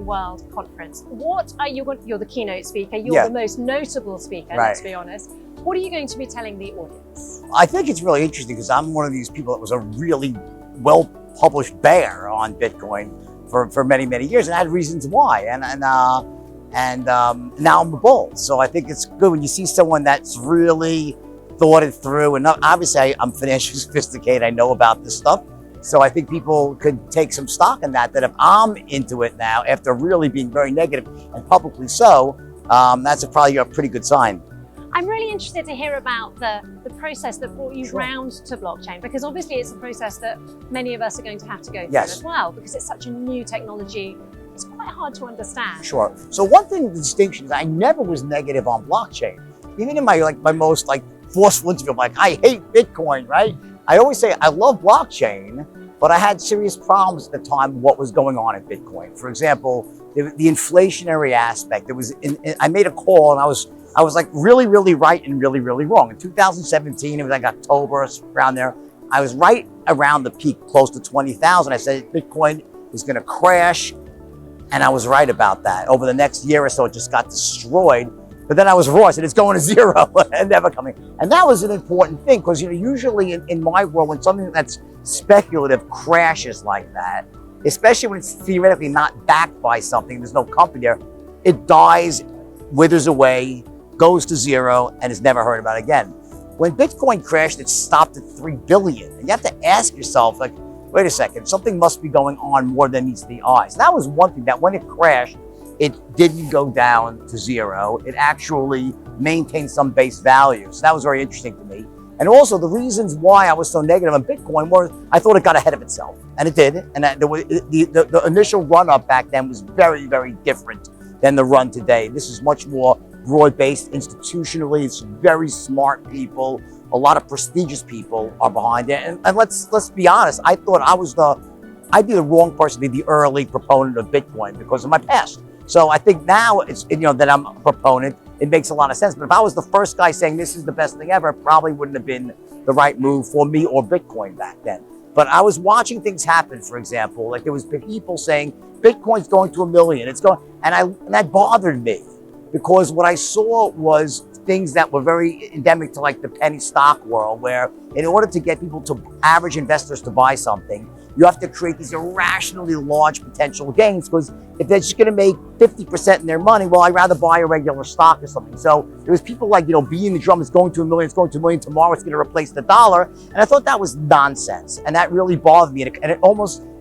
Bitcoin World Conference. You're the keynote speaker, you're the most notable speaker, let's be honest. What are you going to be telling the audience? I think it's really interesting because I'm one of these people that was a really well-published bear on Bitcoin for many, many years, and I had reasons why. And now I'm a bull. So I think it's good when you see someone that's really thought it through. And obviously, I'm financially sophisticated. I know about this stuff. So I think people could take some stock in that if I'm into it now, after really being very negative and publicly so, that's probably a pretty good sign. I'm really interested to hear about the process that brought you round to blockchain, because obviously it's a process that many of us are going to have to go through as well, because it's such a new technology. It's quite hard to understand. Sure. So one thing, the distinction is I never was negative on blockchain. Even in my most forceful interview, I'm like, I hate Bitcoin, right? I always say I love blockchain, but I had serious problems at the time with what was going on in Bitcoin. For example, the inflationary aspect. I made a call and I was like really, really right and really, really wrong. In 2017, it was like October, around there. I was right around the peak, close to 20,000. I said Bitcoin is going to crash, and I was right about that. Over the next year or so, it just got destroyed. But then I was wrong. I said it's going to zero and never coming. And that was an important thing because usually in my world, when something that's speculative crashes like that, especially when it's theoretically not backed by something, there's no company there, it dies, withers away, goes to zero, and is never heard about again. When Bitcoin crashed, it stopped at 3 billion. And you have to ask yourself, wait a second, something must be going on more than meets the eye. So that was one thing, that when it crashed, it didn't go down to zero. It actually maintained some base value. So that was very interesting to me. And also the reasons why I was so negative on Bitcoin were I thought it got ahead of itself. And it did. And the initial run up back then was very, very different than the run today. This is much more broad-based institutionally. It's very smart people. A lot of prestigious people are behind it. And let's be honest, I thought I'd be the wrong person to be the early proponent of Bitcoin because of my past. So I think now it's, that I'm a proponent, it makes a lot of sense. But if I was the first guy saying this is the best thing ever, it probably wouldn't have been the right move for me or Bitcoin back then. But I was watching things happen, for example, like there was people saying Bitcoin's going to 1 million, it's going, and that bothered me because what I saw was things that were very endemic to the penny stock world, where in order to get average investors to buy something, you have to create these irrationally large potential gains, because if they're just going to make 50% in their money, well, I'd rather buy a regular stock or something. So there was people beating the drum, it's going to 1 million, it's going to 1 million, tomorrow it's going to replace the dollar. And I thought that was nonsense. And that really bothered me. And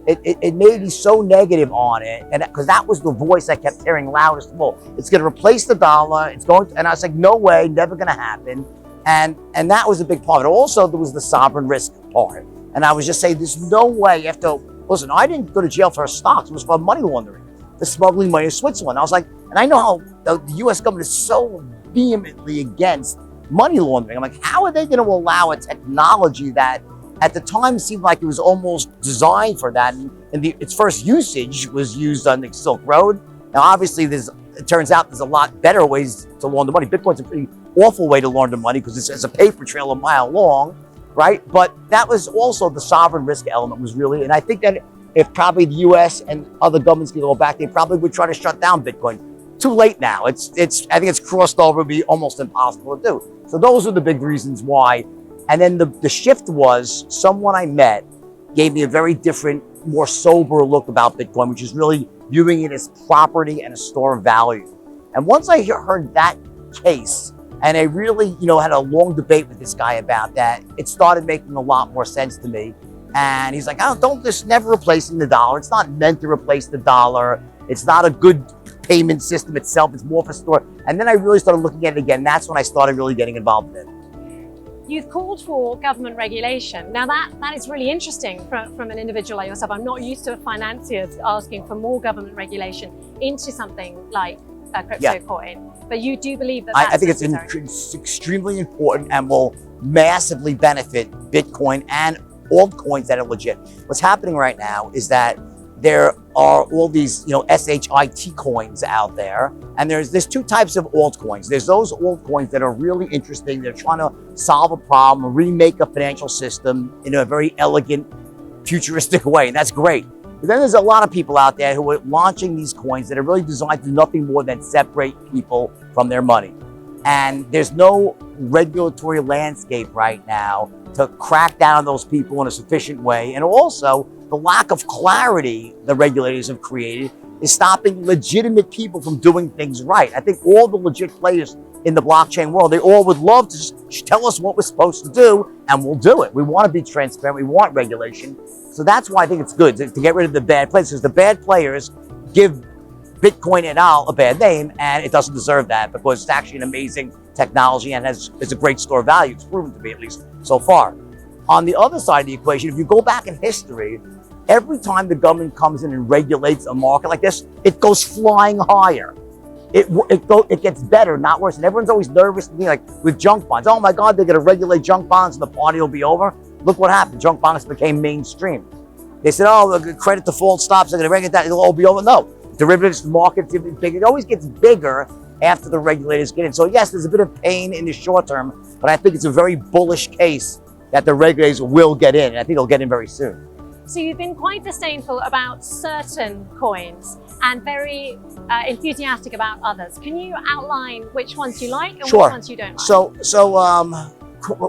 it made me so negative on it. And because that was the voice I kept hearing loudest of all. It's going to replace the dollar. And I was like, no way, never going to happen. And that was a big part of it. Also, there was the sovereign risk part. And I was just saying, there's no way listen, I didn't go to jail for stocks. It was for money laundering, the smuggling money to Switzerland. I was like, and I know how the US government is so vehemently against money laundering. I'm like, how are they going to allow a technology that at the time seemed like it was almost designed for that? And its first usage was used on the Silk Road. Now, obviously, it turns out there's a lot better ways to launder money. Bitcoin's a pretty awful way to launder money because it's a paper trail a mile long. Right? But that was also the sovereign risk element was really, and I think that if probably the US and other governments could go back, they probably would try to shut down Bitcoin. Too late now. I think it's crossed over, it'd be almost impossible to do. So those are the big reasons why. And then the shift was someone I met gave me a very different, more sober look about Bitcoin, which is really viewing it as property and a store of value. And once I heard that case, and I really, had a long debate with this guy about that, it started making a lot more sense to me. And he's like, never replacing the dollar. It's not meant to replace the dollar. It's not a good payment system itself. It's more for store. And then I really started looking at it again. That's when I started really getting involved in it. You've called for government regulation. Now that is really interesting from an individual like yourself. I'm not used to financiers asking for more government regulation into something like a crypto coin. But you do believe that I think it's extremely important and will massively benefit Bitcoin and altcoins that are legit. What's happening right now is that there are all these, SHIT coins out there, and there's two types of altcoins. There's those altcoins that are really interesting. They're trying to solve a problem, remake a financial system in a very elegant, futuristic way, and that's great. But then there's a lot of people out there who are launching these coins that are really designed to do nothing more than separate people from their money. And there's no regulatory landscape right now to crack down on those people in a sufficient way. And also, the lack of clarity the regulators have created is stopping legitimate people from doing things right. I think all the legit players in the blockchain world, they all would love to just tell us what we're supposed to do, and we'll do it. We want to be transparent. We want regulation. So that's why I think it's good to get rid of the bad players, because the bad players give Bitcoin et al. A bad name, and it doesn't deserve that, because it's actually an amazing technology and it's a great store of value. It's proven to be, at least so far. On the other side of the equation, if you go back in history, every time the government comes in and regulates a market like this, it goes flying higher. It gets better, not worse. And everyone's always nervous to me, like with junk bonds. Oh my God, they're going to regulate junk bonds and the party will be over. Look what happened. Junk bonds became mainstream. They said, oh, the credit default stops. They're going to regulate that. It'll all be over. No. Derivatives market, it always gets bigger after the regulators get in. So yes, there's a bit of pain in the short term, but I think it's a very bullish case that the regulators will get in. And I think they'll get in very soon. So you've been quite disdainful about certain coins and very enthusiastic about others. Can you outline which ones you like and Sure. which ones you don't like? So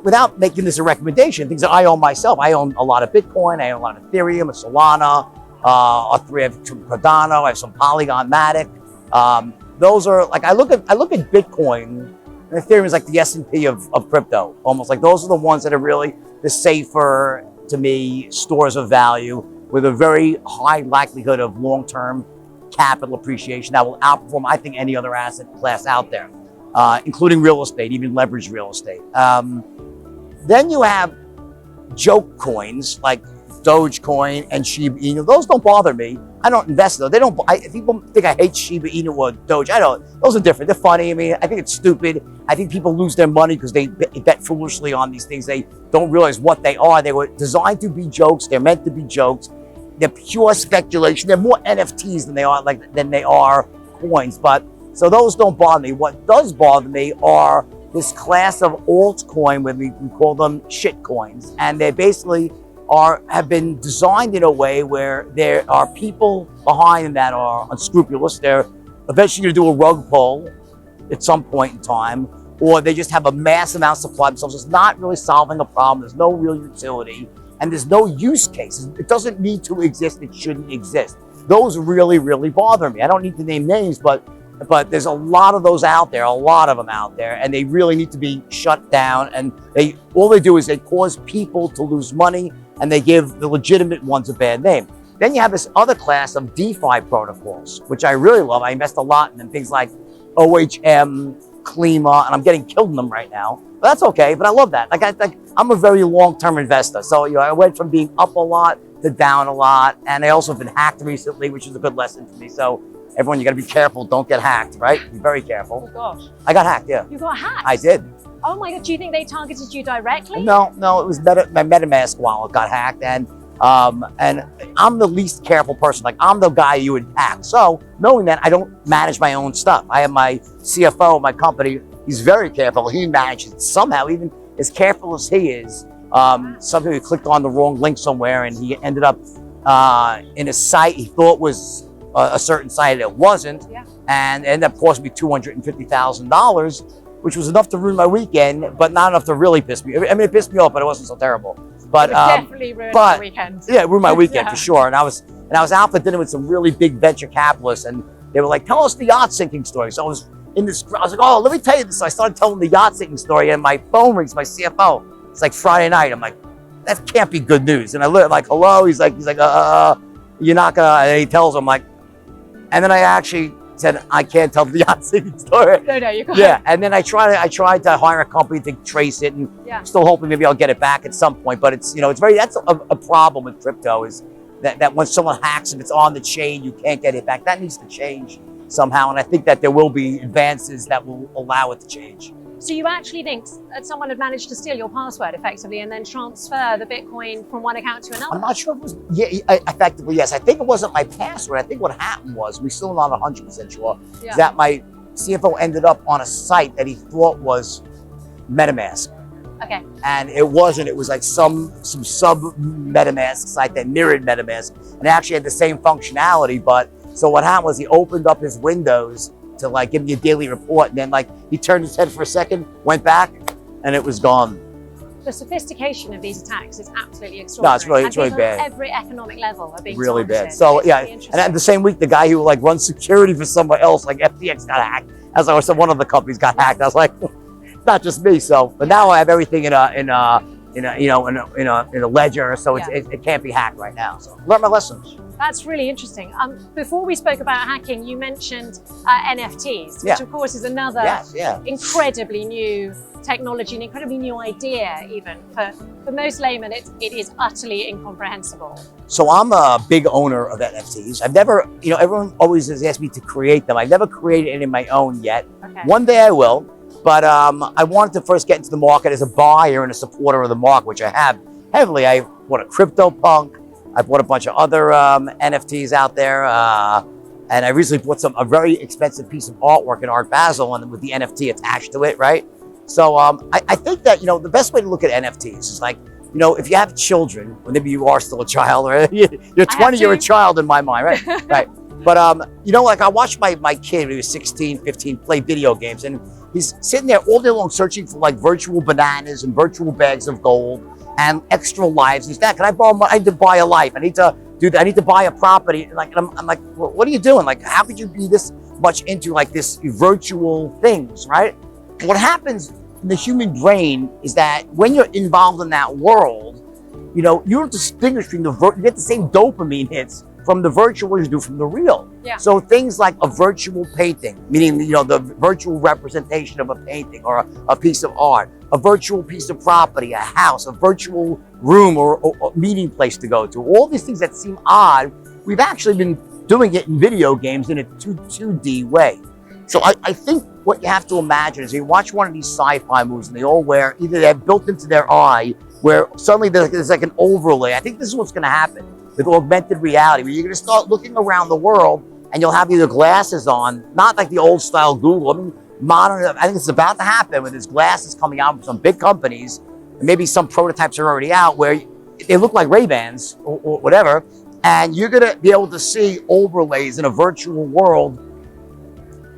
without making this a recommendation, things that I own myself, I own a lot of Bitcoin, I own a lot of Ethereum, a Solana, I have Cardano, I have some Polygon Matic. Those are like, I look at Bitcoin, and Ethereum is like the S&P of crypto, almost. Like those are the ones that are really the safer, to me, stores of value with a very high likelihood of long-term capital appreciation that will outperform, I think, any other asset class out there, including real estate, even leveraged real estate. Then you have joke coins like Dogecoin and Shiba Inu. Those don't bother me. I don't invest in those. They don't. People think I hate Shiba Inu or Doge. I don't. Those are different. They're funny. I mean, I think it's stupid. I think people lose their money because they bet foolishly on these things. They don't realize what they are. They were designed to be jokes. They're meant to be jokes. They're pure speculation. They're more NFTs than they are coins. But so those don't bother me. What does bother me are this class of altcoin, where we call them shit coins, and they basically have been designed in a way where there are people behind them that are unscrupulous. They're eventually going to do a rug pull at some point in time, or they just have a mass amount of supply themselves. It's not really solving a problem. There's no real utility, and there's no use cases. It doesn't need to exist. It shouldn't exist. Those really, really bother me. I don't need to name names, but there's a lot of those out there, a lot of them out there, and they really need to be shut down. And all they do is they cause people to lose money, and they give the legitimate ones a bad name. Then you have this other class of DeFi protocols, which I really love. I invest a lot in them, things like OHM, Klima, and I'm getting killed in them right now. But that's okay, but I love that. I'm a very long-term investor. So I went from being up a lot to down a lot, and I also have been hacked recently, which is a good lesson for me. So everyone, you gotta be careful, don't get hacked, right? Be very careful. Oh gosh. I got hacked, yeah. You got hacked? I did. Oh my God, do you think they targeted you directly? No, it was my MetaMask wallet got hacked, and I'm the least careful person. Like, I'm the guy you would hack. So knowing that, I don't manage my own stuff. I have my CFO of my company. He's very careful. He manages it somehow, even as careful as he is. Somebody clicked on the wrong link somewhere, and he ended up in a site he thought was a certain site. It wasn't, yeah. And ended up costing me $250,000. Which was enough to ruin my weekend, but not enough to really piss me. I mean, it pissed me off, but it wasn't so terrible. But it definitely ruined my weekend. Yeah, it ruined my weekend yeah. for sure. And I was out for dinner with some really big venture capitalists, and they were like, "Tell us the yacht sinking story." So I was in this. I was like, "Oh, let me tell you this." So I started telling the yacht sinking story, and my phone rings. My CFO. It's like Friday night. I'm like, "That can't be good news." And I look like, "Hello." He's like, "You're not gonna." And he tells him like, and then I actually said, I can't tell the yacht sinking story. No, you can't. Yeah, and then I tried to hire a company to trace it, and still hoping maybe I'll get it back at some point. But it's that's a problem with crypto, is that when someone hacks, if it's on the chain, you can't get it back. That needs to change somehow, and I think that there will be advances that will allow it to change. So you actually think that someone had managed to steal your password effectively and then transfer the Bitcoin from one account to another? I'm not sure if it was, effectively, yes. I think it wasn't my password. I think what happened was, we're still not 100% sure, is that my CFO ended up on a site that he thought was MetaMask. Okay. And it wasn't. It was like some sub MetaMask site that mirrored MetaMask, and it actually had the same functionality. But so what happened was he opened up his windows to like give me a daily report, and then like he turned his head for a second, went back, and it was gone. The sophistication of these attacks is absolutely extraordinary. No, it's really bad. Every economic level are being really targeted. bad. So It's yeah, really and the same week, the guy who like runs security for somewhere else, like FTX, got hacked. As I said, one of the companies got hacked. I was like, it's not just me. So, but now I have everything in a ledger, so it can't be hacked right now. So learn my lessons. That's really interesting. Before we spoke about hacking, you mentioned NFTs, which of course is another incredibly new technology, an incredibly new idea even. For most laymen, it is utterly incomprehensible. So I'm a big owner of NFTs. I've never, everyone always has asked me to create them. I've never created any of my own yet. Okay. One day I will, but I wanted to first get into the market as a buyer and a supporter of the market, which I have heavily. I bought a CryptoPunk. I bought a bunch of other NFTs out there. And I recently bought a very expensive piece of artwork in Art Basel and with the NFT attached to it, right? So I think that, the best way to look at NFTs is like, if you have children, or maybe you are still a child, or you're 20, you're a child in my mind, right? Right. But, like I watched my kid when he was 16, 15, play video games, and he's sitting there all day long searching for like virtual bananas and virtual bags of gold and extra lives. He's that, can I borrow money? I need to buy a life. I need to do that. I need to buy a property. And I'm like, well, what are you doing? Like, how could you be this much into like this virtual things, right? What happens in the human brain is that when you're involved in that world, you don't distinguish between you get the same dopamine hits from the virtual as you do from the real. Yeah. So things like a virtual painting, meaning, the virtual representation of a painting or a piece of art, a virtual piece of property, a house, a virtual room or meeting place to go to. All these things that seem odd, we've actually been doing it in video games in a 2D way. So I think what you have to imagine is you watch one of these sci-fi movies and they all wear, either they're built into their eye, where suddenly there's like an overlay. I think this is what's going to happen with augmented reality, where you're going to start looking around the world and you'll have either glasses on, not like the old style Google. I mean, modern, I think it's about to happen with these glasses coming out from some big companies, and maybe some prototypes are already out where they look like Ray-Bans or whatever, and you're going to be able to see overlays in a virtual world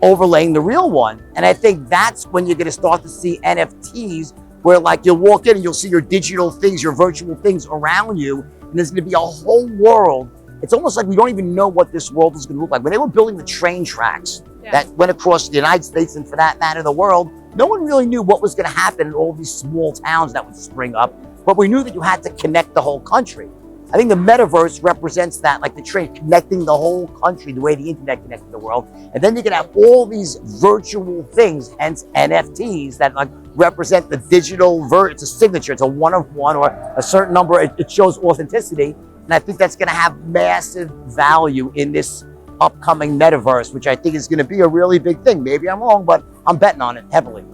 overlaying the real one. And I think that's when you're going to start to see NFTs, where like you'll walk in and you'll see your digital things, your virtual things around you, and there's going to be a whole world. It's almost like we don't even know what this world is going to look like. When they were building the train tracks that went across the United States and for that matter the world, no one really knew what was going to happen in all these small towns that would spring up, but we knew that you had to connect the whole country. I think the metaverse represents that, like the train connecting the whole country the way the internet connected the world. And then you can have all these virtual things, hence NFTs, that like represent the digital, it's a signature, it's a one of one or a certain number, it shows authenticity. And I think that's going to have massive value in this upcoming metaverse, which I think is going to be a really big thing. Maybe I'm wrong, but I'm betting on it heavily.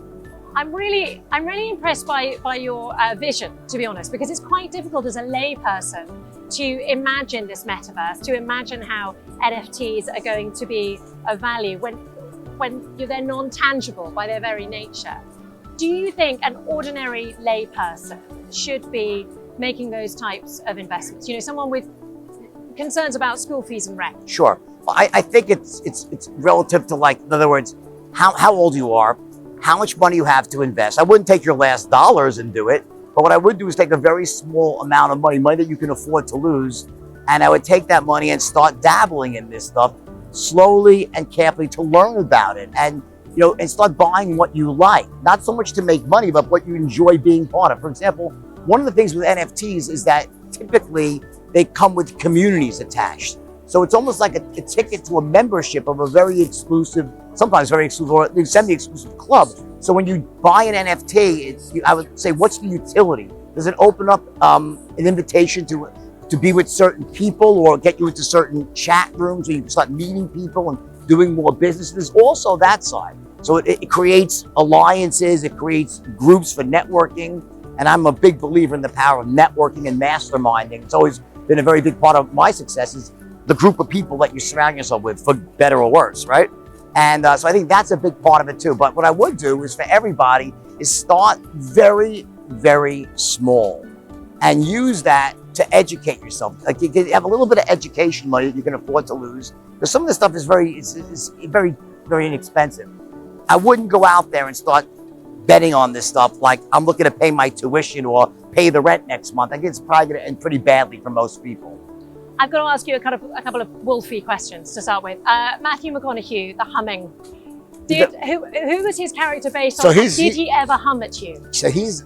I'm really impressed by your vision, to be honest, because it's quite difficult as a lay person to imagine this metaverse, to imagine how NFTs are going to be of value when they're non-tangible by their very nature. Do you think an ordinary lay person should be making those types of investments? Someone with concerns about school fees and rent. Sure. I think it's relative to, like, in other words, how old you are, how much money you have to invest. I wouldn't take your last dollars and do it, but what I would do is take a very small amount of money that you can afford to lose, and I would take that money and start dabbling in this stuff slowly and carefully to learn about it, and and start buying what you like. Not so much to make money, but what you enjoy being part of. For example, one of the things with NFTs is that typically they come with communities attached. So it's almost like a ticket to a membership of a very exclusive, sometimes very exclusive or semi-exclusive club. So when you buy an NFT, I would say, what's the utility? Does it open up an invitation to be with certain people or get you into certain chat rooms where you can start meeting people and doing more business? There's also that side. So it creates alliances, it creates groups for networking. And I'm a big believer in the power of networking and masterminding. It's always been a very big part of my success, is the group of people that you surround yourself with, for better or worse, right? And so I think that's a big part of it too. But what I would do is for everybody is start very, very small and use that to educate yourself. Like you can have a little bit of education money that you can afford to lose, because some of this stuff is very, very inexpensive. I wouldn't go out there and start betting on this stuff like I'm looking to pay my tuition or pay the rent next month. I think it's probably going to end pretty badly for most people. I've got to ask you a couple of wolfy questions to start with. Matthew McConaughey, the humming. Who was his character based on? Did he ever hum at you? So he's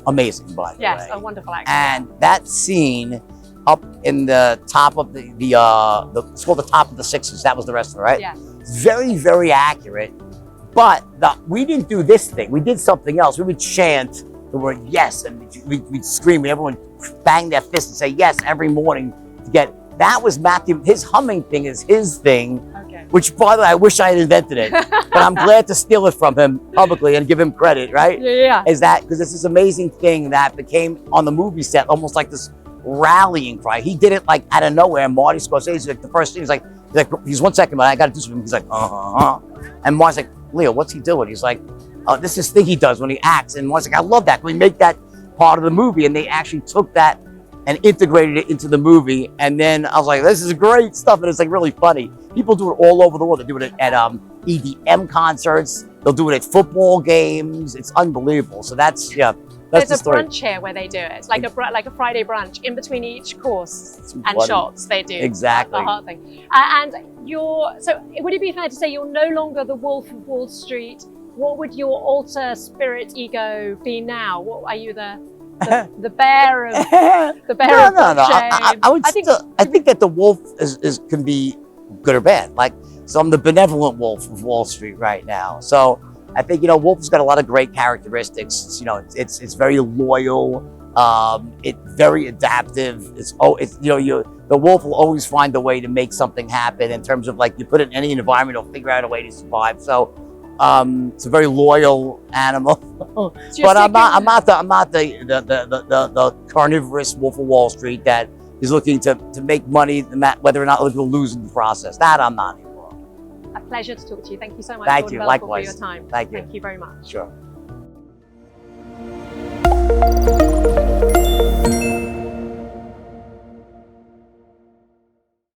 amazing, by the way. Yes, a wonderful actor. And that scene up in the top of it's called the top of the Sixes. That was the restaurant, right? Yeah. Very, very accurate. But we didn't do this thing. We did something else. We would chant the word yes, and we'd scream. Everyone bang their fists and say yes every morning to get. That was Matthew. His humming thing is his thing, okay. Which, by the way, I wish I had invented it. But I'm glad to steal it from him publicly and give him credit, right? Yeah. Is that because it's this amazing thing that became on the movie set almost like this rallying cry. He did it like out of nowhere. And Marty Scorsese, like the first thing, he's 1 second, but I got to do something. He's like, and Marty's like, Leo, what's he doing? He's like, oh, this is this thing he does when he acts. And Marty's like, I love that. Can we make that part of the movie? And they actually took that and integrated it into the movie. And then I was like, this is great stuff. And it's like really funny. People do it all over the world. They do it at EDM concerts. They'll do it at football games. It's unbelievable. So that's There's a brunch here where they do it. It's like a Friday brunch in between each course and shots they do. Exactly. The heart thing. And so would it be fair to say you're no longer the Wolf of Wall Street? What would your alter spirit ego be now? What are you the bear of the bear of shame? I think that the wolf can be good or bad. Like, so I'm the benevolent wolf of Wall Street right now. So I think, Wolf's got a lot of great characteristics. It's very loyal. It's very adaptive. The wolf will always find a way to make something happen in terms of like you put it in any environment, it'll figure out a way to survive. So it's a very loyal animal. So but I'm not the carnivorous wolf of Wall Street that is looking to make money, whether or not we'll lose in the process. That I'm not anymore. A pleasure to talk to you. Thank you so much. Thank you. Likewise. For your time. Thank you. Thank you very much. Sure.